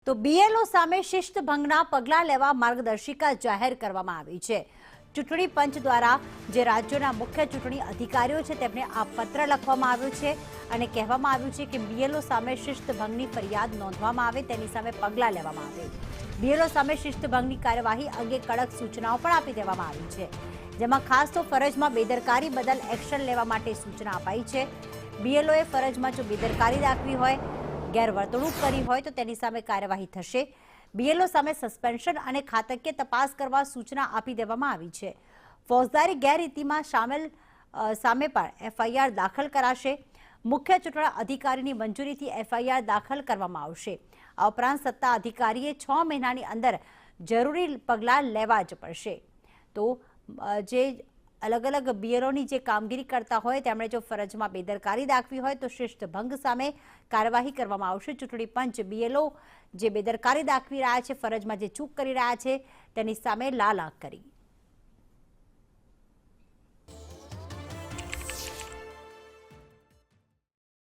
તો બીએલઓ સામે શિસ્ત ભંગના પગલાં લેવા માર્ગદર્શિકા જાહેર કરવામાં આવી છે। ચૂંટણી પંચ દ્વારા જે રાજ્યોના મુખ્ય ચૂંટણી અધિકારીઓ છે તેમને આ પત્ર લખવામાં આવ્યો છે અને કહેવામાં આવ્યું છે કે બીએલઓ સામે શિસ્ત ભંગની ફરિયાદ નોંધવામાં આવે તેની સામે પગલાં લેવામાં આવે। બીએલઓ સામે શિસ્ત ભંગની કાર્યવાહી અંગે કડક સૂચનાઓ પણ આપી દેવામાં આવી છે, જેમાં ખાસ તો ફરજમાં બેદરકારી બદલ એક્શન લેવા માટે સૂચના અપાઈ છે। બીએલઓએ ફરજમાં જો બેદરકારી દાખવી હોય, ગેરવર્તણૂક કરી હોય તો તેની સામે કાર્યવાહી થશે। બીએલઓ સામે સસ્પેન્શન અને ખાતકીય તપાસ કરવા સૂચના આપી દેવામાં આવી છે। ફોજદારી ગેરરીતિમાં સામે પણ એફઆઈઆર દાખલ કરાશે। મુખ્ય ચૂંટણી અધિકારીની મંજૂરીથી એફઆઈઆર દાખલ કરવામાં આવશે। આ ઉપરાંત સત્તા અધિકારીએ 6 મહિનાની અંદર જરૂરી પગલાં લેવા જ પડશે। તો જે અલગ અલગ બીએલઓની જે કામગીરી કરતા હોય તેમણે જો ફરજમાં બેદરકારી દાખવી હોય તો શિસ્ત ભંગ સામે કાર્યવાહી કરવામાં આવશે। ચૂંટણી પંચ બીએલઓ જે બેદરકારી દાખવી રહ્યા છે, ફરજમાં જે ચૂક કરી રહ્યા છે તેની સામે લાલ આંખ કરી